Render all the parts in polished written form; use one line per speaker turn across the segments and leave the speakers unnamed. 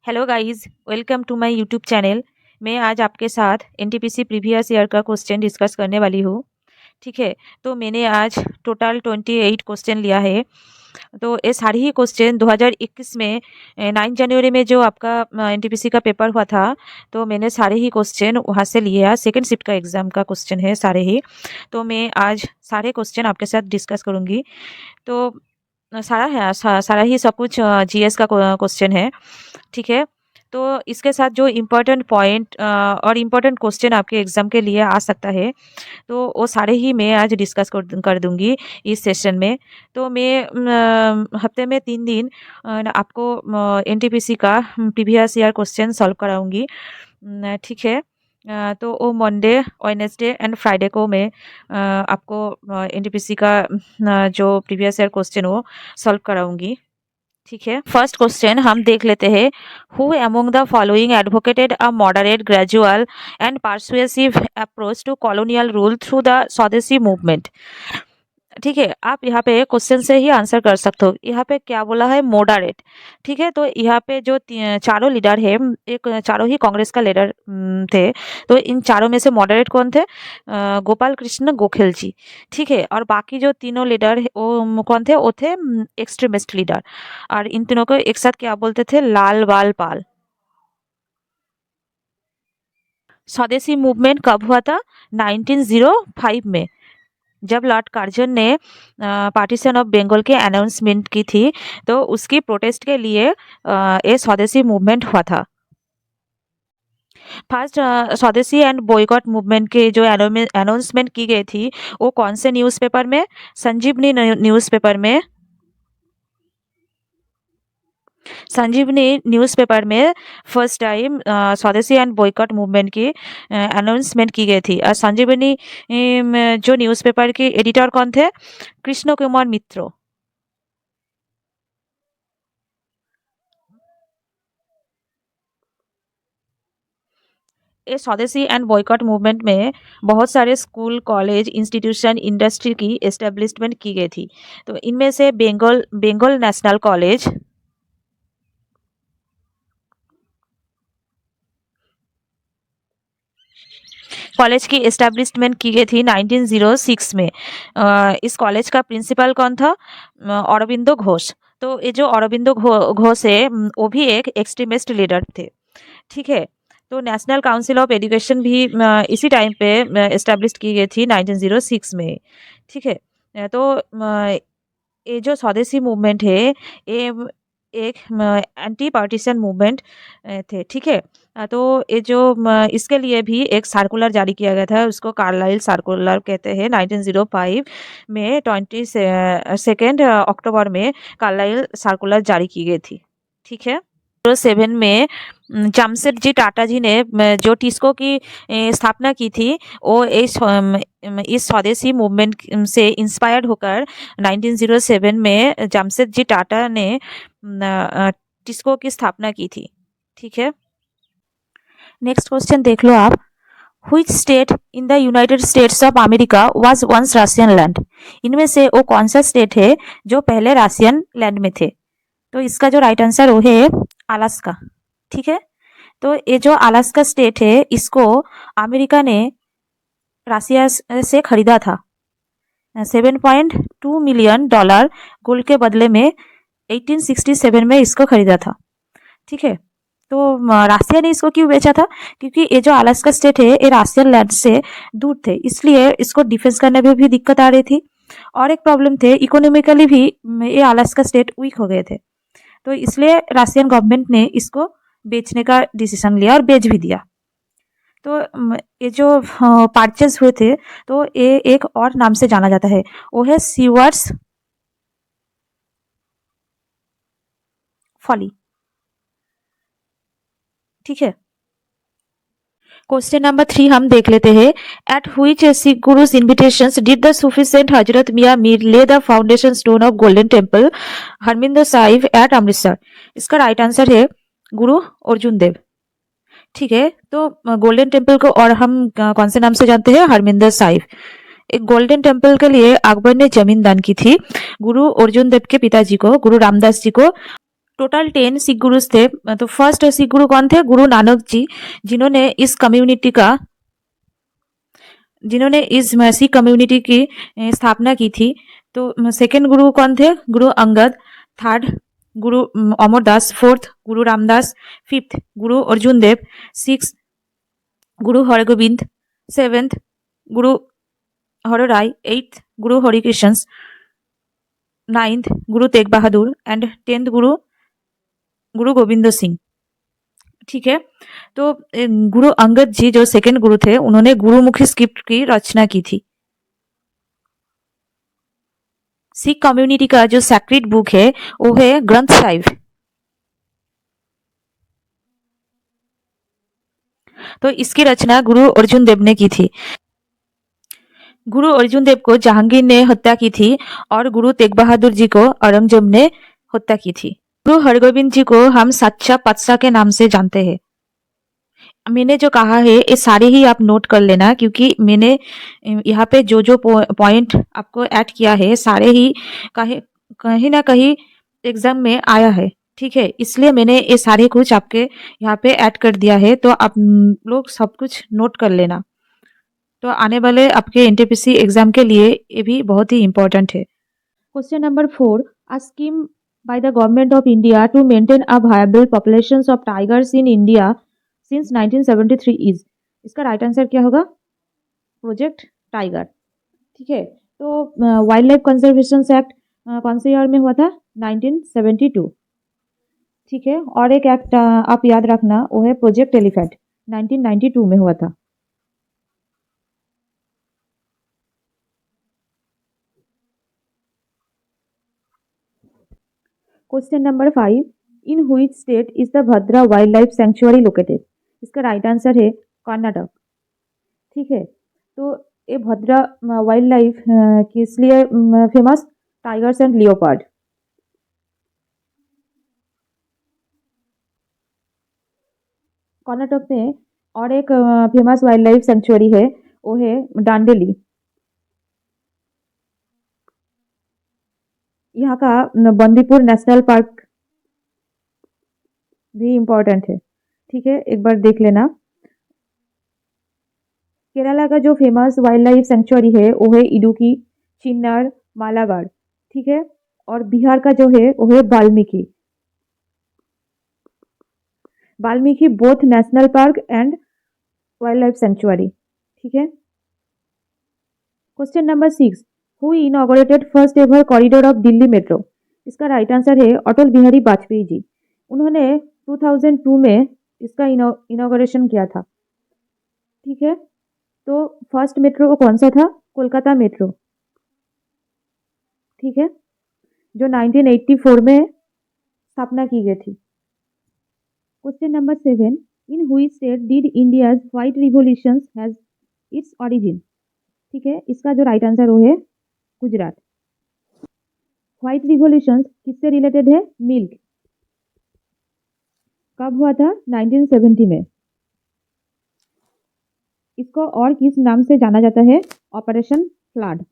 Hello guys, welcome to my YouTube channel. मैं आज आपके साथ एनटीपीसी प्रीवियस ईयर का क्वेश्चन डिस्कस करने वाली हूँ। ठीक है, तो मैंने आज टोटल 28 क्वेश्चन लिया है। तो ये सारे ही क्वेश्चन 2021 में 9 जनवरी में जो आपका एनटीपीसी का पेपर हुआ था, तो मैंने सारे ही क्वेश्चन वहाँ से लिए हैं। सेकंड शिफ्ट का एग्जाम का क्वेश्चन है सारे ही। तो मैं आज सारे क्वेश्चन आपके साथ डिस्कस करूँगी। तो सारा ही सब कुछ जीएस का क्वेश्चन है। ठीक है, तो इसके साथ जो इम्पोर्टेंट पॉइंट और इम्पोर्टेंट क्वेश्चन आपके एग्जाम के लिए आ सकता है, तो वो सारे ही मैं आज डिस्कस कर दूंगी इस सेशन में। तो मैं हफ्ते में 3 दिन आपको एनटीपीसी का प्रीवियस ईयर क्वेश्चन सॉल्व कराऊंगी। ठीक है। तो वो मंडे, वेडनेसडे एंड फ्राइडे को मैं आपको एनटीपीसी का जो प्रीवियस ईयर क्वेश्चन वो सॉल्व कराऊंगी। ठीक है, फर्स्ट क्वेश्चन हम देख लेते हैं। Who among the following advocated a moderate, gradual and persuasive approach to colonial rule through the swadeshi movement. ठीक है, आप यहाँ पे क्वेश्चन से ही आंसर कर सकते हो। यहाँ पे क्या बोला है? मॉडरेट। ठीक है, तो यहाँ पे जो चारों लीडर है, एक चारों ही कांग्रेस का लीडर थे। तो इन चारों में से मॉडरेट कौन थे? गोपाल कृष्ण गोखले जी। ठीक है, और बाकी जो तीनों लीडर वो कौन थे? वो थे एक्सट्रीमिस्ट लीडर। और इन तीनों को एक साथ क्या बोलते थे? लाल बाल पाल। स्वदेशी मूवमेंट कब हुआ था? 1905 में, जब लॉर्ड कार्जन ने पार्टीशन ऑफ बंगाल की अनाउंसमेंट की थी। तो उसकी प्रोटेस्ट के लिए ये स्वदेशी मूवमेंट हुआ था। फर्स्ट स्वदेशी एंड बॉयकॉट मूवमेंट के जो अनाउंसमेंट की गई थी, वो कौन से न्यूज़पेपर में? संजीवनी न्यूज़पेपर में। संजीवनी न्यूज़पेपर में फर्स्ट टाइम स्वदेशी एंड बॉयकॉट मूवमेंट की अनाउंसमेंट की गई थी। और संजीवनी जो न्यूज़पेपर के एडिटर कौन थे? कृष्ण कुमार मित्र। ये स्वदेशी एंड बॉयकॉट मूवमेंट में बहुत सारे स्कूल, कॉलेज, इंस्टीट्यूशन, इंडस्ट्री की एस्टेब्लिशमेंट की गई थी। तो इनमें से बंगाल नेशनल कॉलेज की एस्टेब्लिशमेंट की गई थी 1906 में। इस कॉलेज का प्रिंसिपल कौन था? अरविंदो घोष। तो ये जो अरविंदो घोष है, वो भी एक एक्सट्रीमिस्ट लीडर थे। ठीक है, तो नेशनल काउंसिल ऑफ एजुकेशन भी इसी टाइम पे एस्टेब्लिश की गई थी 1906 में। ठीक है, तो ये जो स्वदेशी मूवमेंट है, ये एक एंटी पार्टीशन मूवमेंट थे। ठीक है, तो ये जो इसके लिए भी एक सर्कुलर जारी किया गया था, उसको कार्लाइल सर्कुलर कहते हैं। 1905 में 22 अक्टूबर में कार्लाइल सर्कुलर जारी की गई थी। ठीक है, 7 में जमशेदजी टाटा जी ने जो टिस्को की स्थापना की थी, वो इस स्वदेशी मूवमेंट से इंस्पायर्ड होकर 1907 में जमशेदजी टाटा ने टिस्को की स्थापना की थी। ठीक है, नेक्स्ट क्वेश्चन देख लो आप। Which state in the United States of America was once Russian land? इनमें से वो कौन सा स्टेट है जो पहले रशियन लैंड में थे? तो इसका जो राइट आंसर वो है अलास्का। ठीक है, तो ये जो अलास्का स्टेट है, इसको अमेरिका ने रसिया से खरीदा था। $7.2 मिलियन गोल्ड के बदले में 1867 में इसको खरीदा था। ठीक है, तो रसिया ने इसको क्यों बेचा था? क्योंकि ये जो अलास्का स्टेट है, ये रशियन लैंड से दूर थे, इसलिए इसको डिफेंस करने में भी दिक्कत आ रही थी। और एक प्रॉब्लम थे, इकोनॉमिकली भी ये अलास्का स्टेट वीक हो गए थे। तो इसलिए रशियन गवर्नमेंट ने इसको बेचने का डिसीजन लिया और बेच भी दिया। तो ये जो परचेज हुए थे, तो ये एक और नाम से जाना जाता है, वो है सीवर्स फॉली। ठीक है, क्वेश्चन नंबर 3 हम देख लेते हैं। At which Sikh gurus invitations did the Sufi saint Hazrat Mian Mir lay the foundation stone of Golden Temple Harmandir Sahib at Amritsar? इसका राइट आंसर है गुरु अर्जुन देव। ठीक है, तो गोल्डन टेम्पल को और हम कौन से नाम से जानते हैं? हरमिंदर साहिब। एक गोल्डन टेम्पल के लिए अकबर ने जमीन दान की थी गुरु अर्जुन देव के पिताजी को, गुरु रामदास जी को। टोटल 10 सिख गुरुज थे। तो फर्स्ट सिख गुरु कौन थे? गुरु नानक जी, जिन्होंने इस सिख कम्युनिटी की स्थापना की थी। तो सेकंड गुरु कौन थे? Guru Angad. Third Guru Amar Das. Fourth Guru Ramdas. Fifth Guru Arjun Dev. Six Guru Hargobind. Seventh Guru Har Rai. Eighth Guru Harikrishna. Ninth Guru Tegh Bahadur and 10th गुरु गोविंद सिंह। ठीक है। तो गुरु अंगद जी जो सेकंड गुरु थे, उन्होंने गुरुमुखी स्क्रिप्ट की रचना की थी। सिख कम्युनिटी का जो सैक्रेड बुक है वो है ग्रंथ साहिब। तो इसकी रचना गुरु अर्जुन देव ने की थी। गुरु अर्जुन देव को जहांगीर ने हत्या की थी और गुरु तेग बहादुर जी को औरंगजेब ने हत्या की थी। गुरु हरगोबिंद जी को हम सच्चा पातशाह के नाम से जानते हैं। मैंने जो कहा है ये सारे ही आप नोट कर लेना, क्योंकि मैंने यहाँ पे जो जो पॉइंट आपको ऐड किया है सारे ही कहीं ना कहीं एग्जाम में आया है। ठीक है, इसलिए मैंने ये सारे कुछ आपके यहाँ पे ऐड कर दिया है, तो आप लोग सब कुछ नोट कर लेना। तो आने वाले आपके एनटीपीसी एग्जाम के लिए ये भी बहुत ही इम्पोर्टेंट है। Question number 4, a scheme by the government of India to maintain a viable population of tigers in India since 1973 is. इसका राइट आंसर क्या होगा? Project tiger. ठीक है। तो वाइल्ड लाइफ कंजर्वेशन एक्ट कौन से ईयर में हुआ था? 1972। ठीक है। और एक एक्ट आप याद रखना, वो है प्रोजेक्ट एलिफेंट, 1992 में हुआ था। Question number 5, in which state is the Bhadra wild life sanctuary located? इसका राइट आंसर है कर्नाटक। ठीक है। तो ये भद्रा वाइल्ड लाइफ किस लिए famous? Tigers and leopard. Karnataka में और एक फेमस वाइल्ड लाइफ सेंचुरी है, वो है डांडेली। यहाँ का बंदीपुर नेशनल पार्क भी इम्पोर्टेंट है। ठीक है, एक बार देख लेना। केरला का जो फेमस वाइल्ड लाइफ सेंचुरी है वो है इडुकी, चिन्नार, मालाबार। ठीक है। और बिहार का जो है वो है Valmiki both national park and wild life sanctuary. ठीक है। Question number 6, who inaugurated first ever corridor of Delhi metro? इसका राइट आंसर है अटल बिहारी वाजपेयी जी। उन्होंने 2002 में इसका इनॉग्रेशन किया था। ठीक है। तो फर्स्ट मेट्रो कौन सा था? कोलकाता मेट्रो। ठीक है, जो 1984 में स्थापना की गई थी। Question number 7, in which state did India's white revolution has its origin? ठीक है, इसका जो राइट आंसर वो है गुजरात। व्हाइट रिवॉल्यूशन किससे रिलेटेड है? मिल्क। कब हुआ था? 1970 में। इसको और किस नाम से जाना जाता है? Operation flood.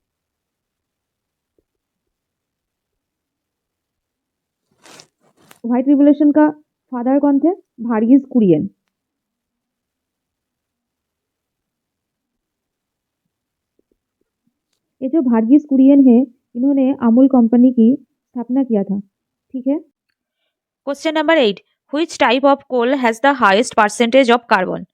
व्हाइट रिवॉल्यूशन का फादर कौन थे? वर्गीस कुरियन। ये जो वर्गीस कुरियन है, इन्होंने अमूल कंपनी की स्थापना किया था। ठीक है। Question number 8, which type of coal has the highest percentage of carbon?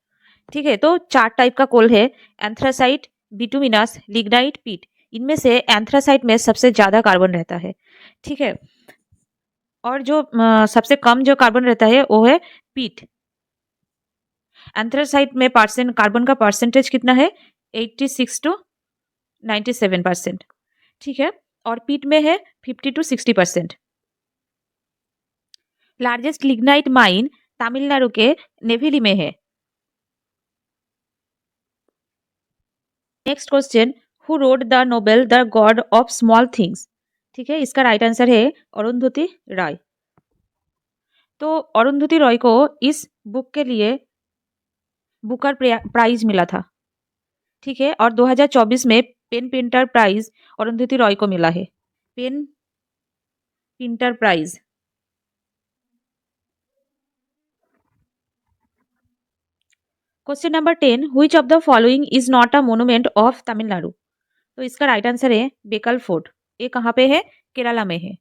ठीक है, तो 4 टाइप का कोल है, एंथ्रासाइट, बिटुमिनस, लिग्नाइट, पीट। इनमें से एंथ्रासाइट में सबसे ज्यादा कार्बन रहता है। ठीक है। और जो सबसे कम जो कार्बन रहता है वो है पीट। एंथ्रासाइट में कार्बन का परसेंटेज कितना है? 86 to 97%। ठीक है। और पीट में है 50 to 60%। Largest lignite mine Tamil Nadu के नेवेली में है। Next question, who wrote the Nobel the God of small things? ठीक है, इसका राइट आंसर है अरुंधति रॉय। तो अरुंधति रॉय को इस बुक के लिए बुकर प्राइज मिला था। ठीक है। और 2024 में PEN Pinter Prize Arundhati Roy को मिला है। PEN Pinter Prize. Question number 10, which of the following is not a monument of Tamil Nadu? तो इसका राइट आंसर है बेकल फोर्ट। ये कहाँ पे है? केरला में है।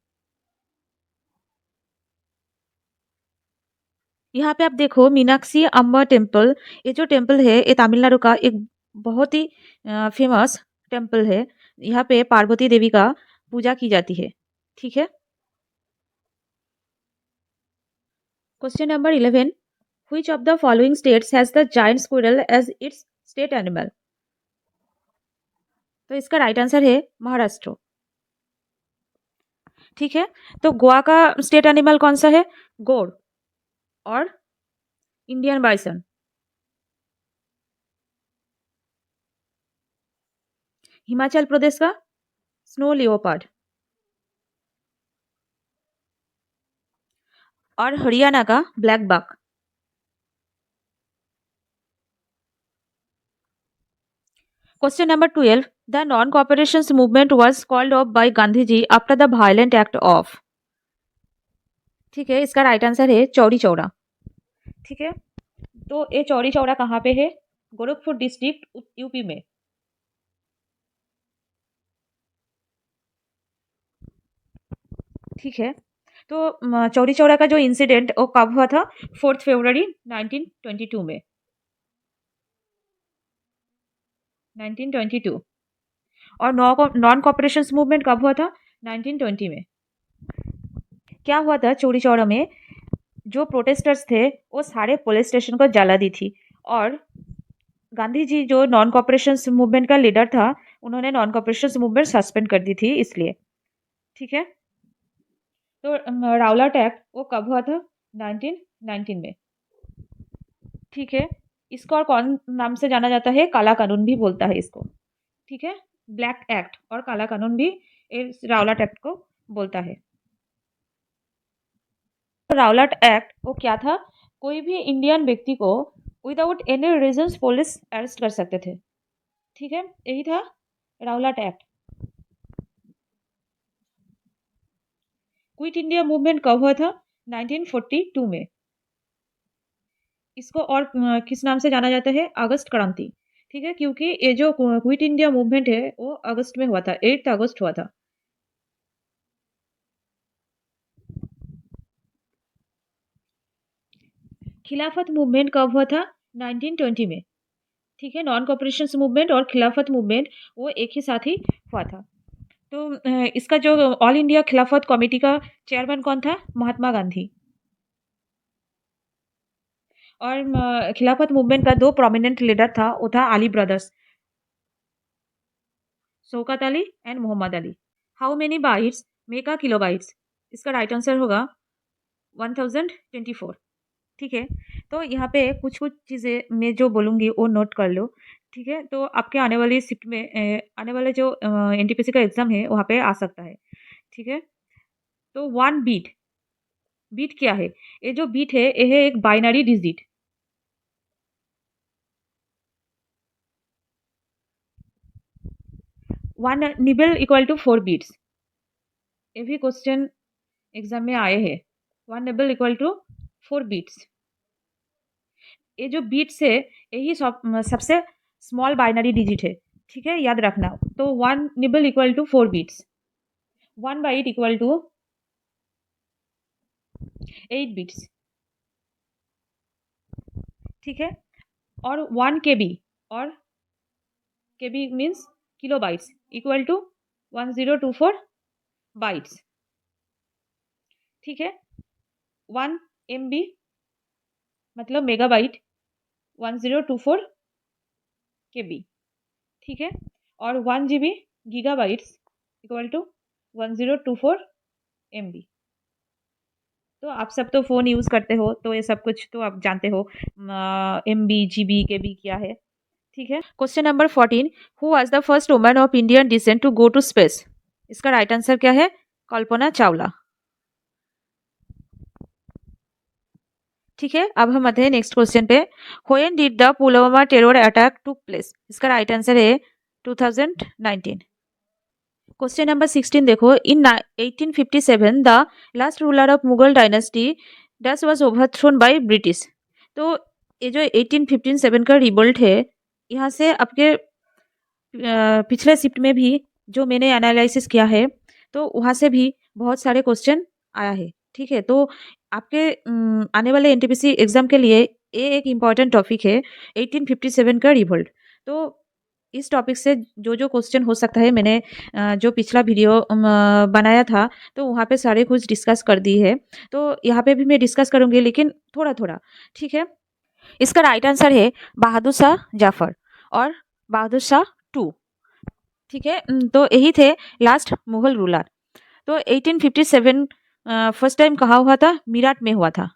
यहाँ पे आप देखो मीनाक्षी अम्बर टेम्पल, ये जो टेम्पल है ये तमिलनाडु का एक बहुत ही फेमस टेम्पल है। यहाँ पे पार्वती देवी का पूजा की जाती है। ठीक है। Question number 11, which of the following states has the giant squirrel as its state animal? तो इसका राइट आंसर है महाराष्ट्र। ठीक है। तो गोवा का स्टेट एनिमल कौन सा है? गोर और इंडियन बाइसन। हिमाचल प्रदेश का स्नो लियोपार्ड और हरियाणा का black buck. Question number 12, the non cooperation movement was called off by Gandhi ji after the violent act of? ठीक है, इसका राइट आंसर है चौरी चौरा। ठीक है। तो ये चौरी चौरा कहाँ पे है? गोरखपुर डिस्ट्रिक्ट यूपी में। ठीक है। तो चौरी चौरा का जो इंसिडेंट वो कब हुआ था? 4 फरवरी 1922 में। 1922। और नॉन कॉपरेशन मूवमेंट कब हुआ था? 1920 में। क्या हुआ था चौरी चौरा में? जो प्रोटेस्टर्स थे वो सारे पुलिस स्टेशन को जला दी थी और गांधी जी जो नॉन कॉपरेशन मूवमेंट का लीडर था उन्होंने नॉन कॉपरेशन मूवमेंट सस्पेंड कर दी थी इसलिए। ठीक है। तो रावलाट एक्ट वो कब हुआ था? 1919 में। ठीक है। इसको और कौन नाम से जाना जाता है? काला कानून भी बोलता है इसको। ठीक है। ब्लैक एक्ट और काला कानून भी इस रावलाट एक्ट को बोलता है। रावलाट एक्ट वो क्या था? कोई भी इंडियन व्यक्ति को without any reasons police arrest कर सकते थे। ठीक है, यही था रावलाट एक्ट। क्विट इंडिया मूवमेंट कब हुआ था? 1942 में। इसको और किस नाम से जाना जाता है? अगस्त क्रांति। ठीक है, क्योंकि ये जो क्विट इंडिया मूवमेंट है वो अगस्त में हुआ था, 8 अगस्त हुआ था। खिलाफत मूवमेंट कब हुआ था? 1920 में। ठीक है, नॉन कॉपरेशन मूवमेंट और खिलाफत मूवमेंट वो एक ही साथ ही हुआ था। तो इसका जो ऑल इंडिया खिलाफत कमेटी का चेयरमैन कौन था? महात्मा गांधी। और खिलाफत मूवमेंट का दो प्रोमिनेंट लीडर था, वो था Ali brothers, Shaukat Ali and Mohammad Ali. How many bytes make a kilobytes? इसका राइट आंसर होगा 1024। ठीक है। तो यहाँ पे कुछ कुछ चीज़ें मैं जो बोलूँगी वो नोट कर लो। ठीक है। तो आपके आने वाली शिफ्ट में आने वाले जो एनटीपीसी का एग्जाम है वहाँ पे आ सकता है। ठीक है। तो वन बीट, बीट क्या है? ये जो बीट है ये है एक binary digit. One nibble equal to 4 bits. ये भी क्वेश्चन एग्जाम में आए हैं। One nibble equal to 4 bits. ये जो बीट्स है यही सबसे स्मॉल बाइनरी डिजिट है। ठीक है, याद रखना। तो one nibble equal to 4 bits. One byte equal to 8 bits. ठीक है। और 1 KB और KB means kilobytes equal to 1024 bytes. ठीक है। 1 MB मतलब मेगाबाइट 1024 KB। ठीक है। और 1 GB gigabytes equal to 1024 MB। तो आप सब तो फ़ोन यूज़ करते हो तो ये सब कुछ तो आप जानते हो, MB GB KB क्या है। ठीक है। Question number 14, who was the first woman of Indian descent to go to space? इसका राइट आंसर क्या है? कल्पना चावला। ठीक है। अब हम आते हैं नेक्स्ट क्वेश्चन पे। When did the Pulwama terror attack took place? इसका राइट आंसर है 2019। क्वेश्चन नंबर 16 देखो, इन 1857 the last ruler of Mughal dynasty dash was overthrown by British. तो ये जो 1857 का रिवोल्ट है, यहाँ से आपके पिछले शिफ्ट में भी जो मैंने एनालिसिस किया है, तो वहाँ से भी बहुत सारे क्वेश्चन आया है। ठीक है, तो आपके आने वाले एनटीपीसी एग्जाम के लिए ये एक इम्पॉर्टेंट टॉपिक है, 1857 का रिवोल्ट। तो इस टॉपिक से जो जो क्वेश्चन हो सकता है, मैंने जो पिछला वीडियो बनाया था, तो वहाँ पे सारे कुछ डिस्कस कर दी है। तो यहाँ पे भी मैं डिस्कस करूँगी, लेकिन थोड़ा थोड़ा। ठीक है, इसका राइट आंसर है बहादुर शाह जाफर और बहादुर शाह टू। ठीक है, तो यही थे लास्ट मुगल रूलर। तो 1857 फर्स्ट टाइम कहाँ हुआ था? मीरठ में हुआ था।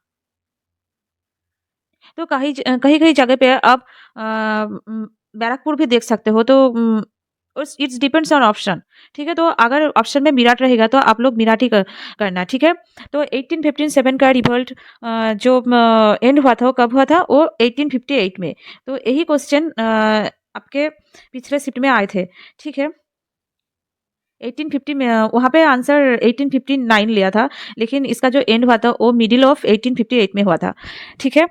तो कहीं कहीं कहीं जगह पे आप बैरकपुर भी देख सकते हो। तो इट्स डिपेंड्स ऑन ऑप्शन। ठीक है, तो अगर ऑप्शन में मीरठ रहेगा तो आप लोग मीरठ ही करना। ठीक है, तो 1857 का रिवोल्ट जो एंड हुआ था, वो कब हुआ था? वो 1858 में। तो यही क्वेश्चन आपके पिछले शिफ्ट में आए थे। ठीक है, 1850 में वहाँ पे आंसर 1859 लिया था, लेकिन इसका जो एंड हुआ था वो मिडिल ऑफ 1858 में हुआ था। ठीक है,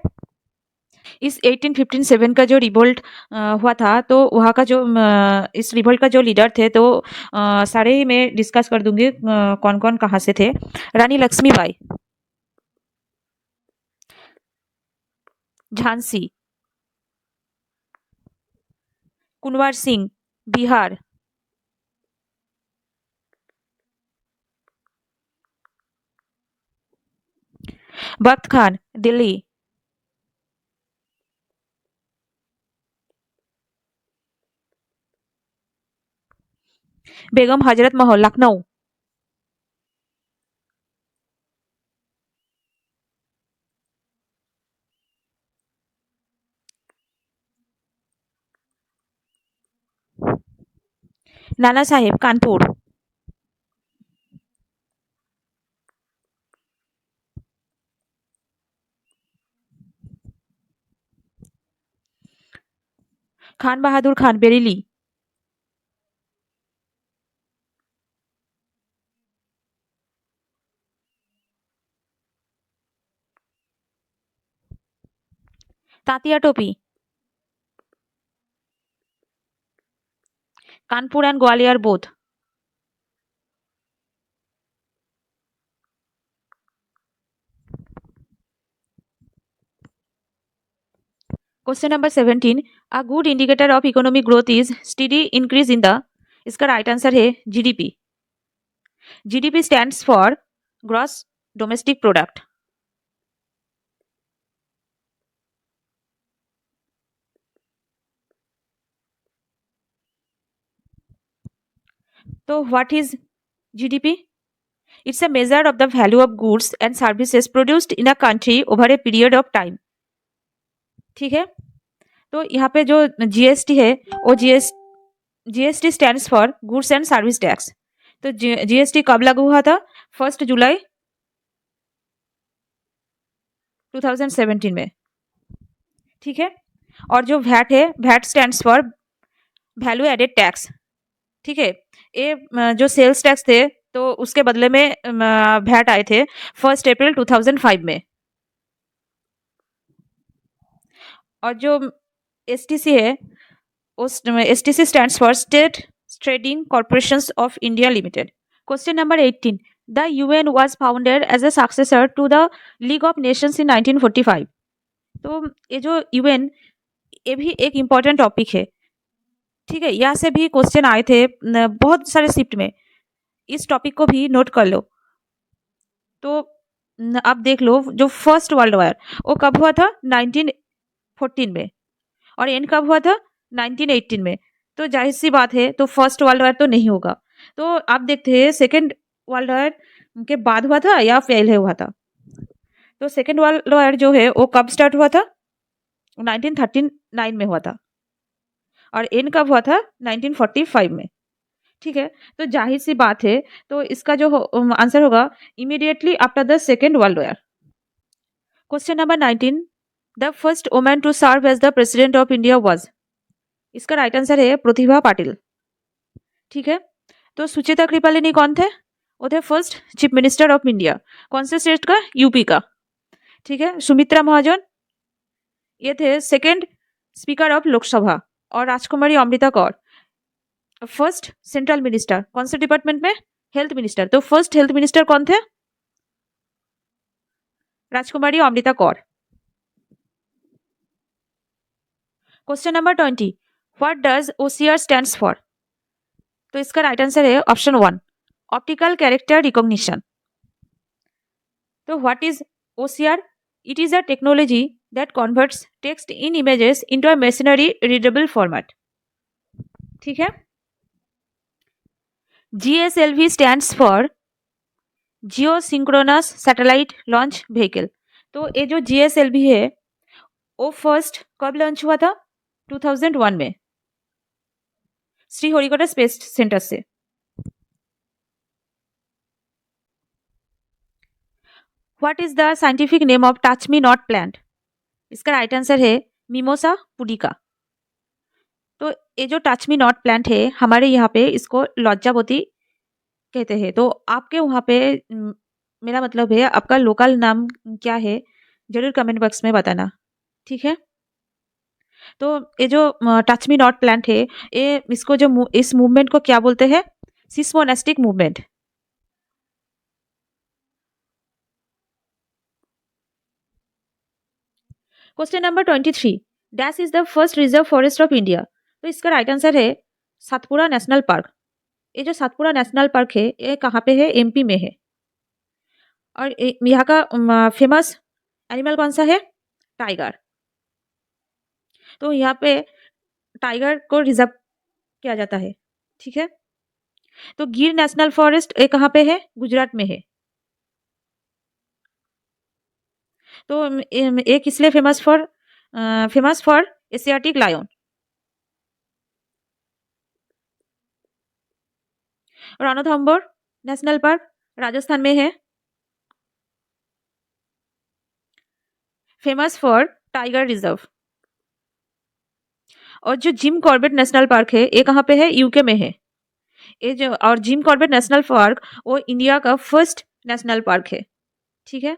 इस 1857 का जो रिवोल्ट हुआ था, तो वहाँ का जो इस रिवोल्ट का जो लीडर थे, तो सारे ही मैं डिस्कस कर दूंगी कौन कौन कहाँ से थे। रानी लक्ष्मीबाई, झांसी, कुंवर सिंह, बिहार, बख्त खान, दिल्ली, बेगम हजरत महल, लखनऊ, नाना साहेब, कानपुर, खान बहादुर Khan, Bareilly. Tantia Tope, Kanpur and Gwalior both. Question number 17, a good indicator of economic growth is steady increase in the. इसका राइट आंसर है GDP. GDP stands for gross domestic product. तो what is GDP? It's a measure of the value of goods and services produced in a country over a period of time. ठीक है, तो यहाँ पे जो GST है, वो GST stands for goods and service tax. तो जीएसटी कब लागू हुआ था? 1 जुलाई 2017 में। ठीक है, और जो वैट है, VAT stands for value added tax. ठीक है, ये जो सेल्स टैक्स थे, तो उसके बदले में वैट आए थे 1 अप्रैल 2005 में। और जो एसटीसी है, उस STC stands for state trading corporations of India limited. Question number 18, the UN was founded as a successor to the League of Nations in 1945। तो ये जो यूएन, ये भी एक इम्पॉर्टेंट टॉपिक है। ठीक है, यहाँ से भी क्वेश्चन आए थे बहुत सारे शिफ्ट में। इस टॉपिक को भी नोट कर लो। तो आप देख लो, जो फर्स्ट वर्ल्ड वॉर, वो कब हुआ था? 1914 में। और एंड कब हुआ था? 1918 में। तो जाहिर सी बात है, तो फर्स्ट वर्ल्ड वॉर तो नहीं होगा। तो आप देखते हैं सेकेंड वर्ल्ड वॉर के बाद हुआ था या पहले हुआ था? तो सेकेंड वर्ल्ड वॉर जो है, वो कब स्टार्ट हुआ था? 1939 में हुआ था। और एंड कब हुआ था? 1945 में। ठीक है, तो जाहिर सी बात है, तो इसका जो आंसर होगा immediately after the second world war. Question number 19, the first woman to serve as the president of India was. इसका राइट आंसर है प्रतिभा पाटिल। ठीक है, तो सुचेता कृपालिनी कौन थे? वो थे first chief minister of India. कौन से स्टेट का? यूपी का। ठीक है, सुमित्रा महाजन ये थे सेकंड स्पीकर ऑफ लोकसभा। और राजकुमारी Amrita Kaur first central minister, कौन से डिपार्टमेंट में? Health minister. तो फर्स्ट हेल्थ मिनिस्टर कौन थे? राजकुमारी Amrita Kaur. Question number 20, what does OCR stands for? तो इसका राइट आंसर है ऑप्शन 1, ऑप्टिकल कैरेक्टर रिकॉग्निशन। तो what is OCR? It is a technology that converts text in images into a machinery readable format। ठीक है। GSLV stands for geosynchronous satellite launch vehicle. तो ये जो GSLV है वो first कब लॉन्च हुआ था? 2001 में श्रीहरिकोटा स्पेस सेंटर से। What is the scientific name of touch me not plant? इसका राइट आंसर है मिमोसा पुडिका। तो ये जो टच मी नॉट प्लांट है हमारे यहाँ पे इसको लज्जावती कहते हैं। तो आपके वहाँ पे मेरा मतलब है आपका लोकल नाम क्या है, जरूर कमेंट बॉक्स में बताना। ठीक है। तो ये जो टच मी नॉट प्लांट है ये इसको जो इस मूवमेंट को क्या बोलते हैं? Seismonastic movement. Question number 23, dash is the first reserve forest of India? तो इसका राइट आंसर है सातपुरा नेशनल पार्क। ये जो सातपुरा नेशनल पार्क है ये कहाँ पे है? MP में है। और यहाँ का फेमस एनिमल कौन सा है? टाइगर। तो यहाँ पे टाइगर को रिजर्व किया जाता है। ठीक है। तो गिर नेशनल फॉरेस्ट ये कहाँ पे है? गुजरात में है। तो ये किस लिए famous for Asiatic lion. Ranthambore national park Rajasthan में है, फेमस फॉर टाइगर रिजर्व। और जो जिम कॉर्बेट नेशनल पार्क है ये कहाँ पे है? यूके में है। ये जो और जिम कॉर्बेट नेशनल पार्क वो इंडिया का फर्स्ट नेशनल पार्क है। ठीक है।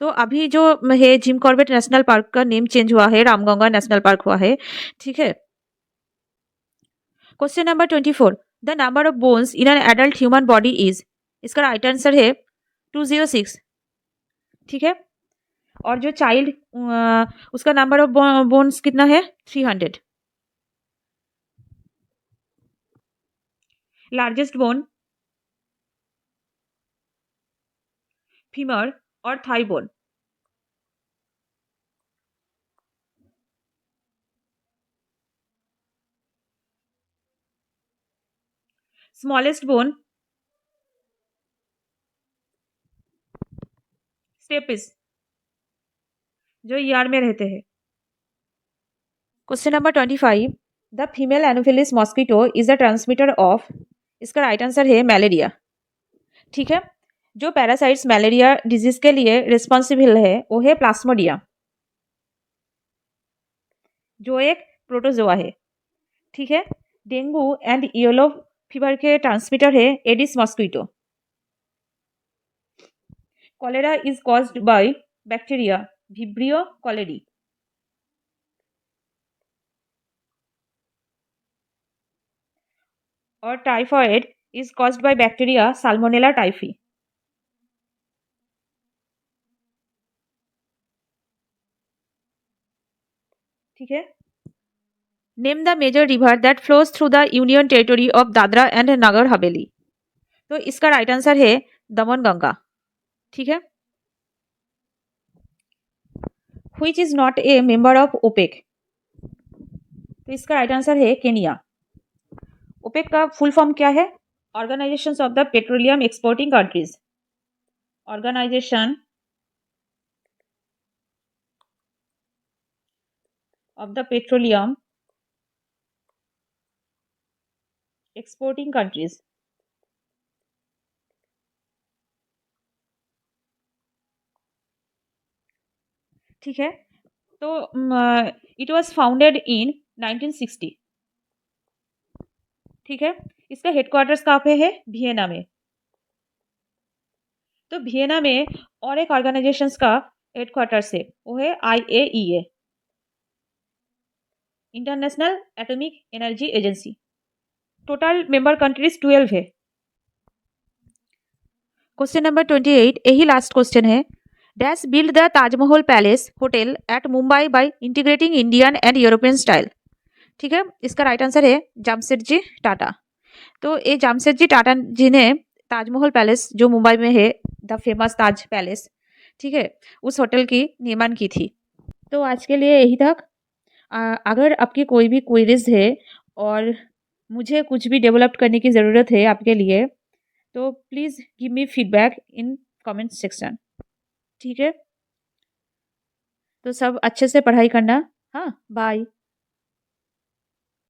तो अभी जो है जिम कॉर्बेट नेशनल पार्क का नेम चेंज हुआ है, रामगंगा नेशनल पार्क हुआ है। ठीक है। Question number 24, the number of bones in an adult human body is? इसका राइट आंसर है 206। ठीक है। और जो चाइल्ड उसका नंबर ऑफ बोन्स कितना है? 300। लार्जेस्ट बोन फीमर और thigh bone. Smallest bone stapes जो ईआर में रहते हैं। Question number 25, the female anopheles mosquito is the transmitter of? इसका राइट आंसर है मलेरिया। ठीक है। जो पैरासाइट्स मलेरिया डिजीज के लिए रिस्पॉन्सिबल है वो है प्लाज्मोडियम जो एक प्रोटोजोआ है। ठीक है। डेंगू एंड येलो फीवर के ट्रांसमीटर है Aedes mosquito. Cholera is caused by bacteria Vibrio cholerae. और typhoid is caused by bacteria Salmonella typhi. ठीक है। Name the major river that flows through the union territory of Dadra and Nagar Haveli. तो इसका right answer है दमन गंगा। ठीक है। Which is not a member of OPEC? तो इसका राइट आंसर है केनिया। ओपेक का फुल फॉर्म क्या है? Organisation of the petroleum exporting countries. Organisation of the petroleum exporting countries. ठीक है। तो इट वाज फाउंडेड इन 1960। ठीक है। इसका हेडक्वार्टर्स कहाँ पे है? वियना में। तो वियना में और एक ऑर्गेनाइजेशंस का हेडक्वार्टर से, वो है IAEA, international atomic energy agency. Total member countries 12 है। क्वेश्चन नंबर 28, यही लास्ट क्वेश्चन है। Dash build the Taj Mahal palace hotel eight Mumbai by integrating Indian and European style. ठीक है, इसका राइट आंसर है जमशेदजी टाटा। तो ये जमशेदजी टाटा जी ने ताजमहल पैलेस जो मुंबई में है, द फेमस ताज पैलेस, ठीक है, उस होटल की निर्माण की थी। तो आज के लिए यही तक। अगर आपकी कोई भी क्वेरीज है और मुझे कुछ भी डेवलप करने की ज़रूरत है आपके लिए, तो please give me feedback in comment section. ठीक है, तो सब अच्छे से पढ़ाई करना। हाँ, बाय।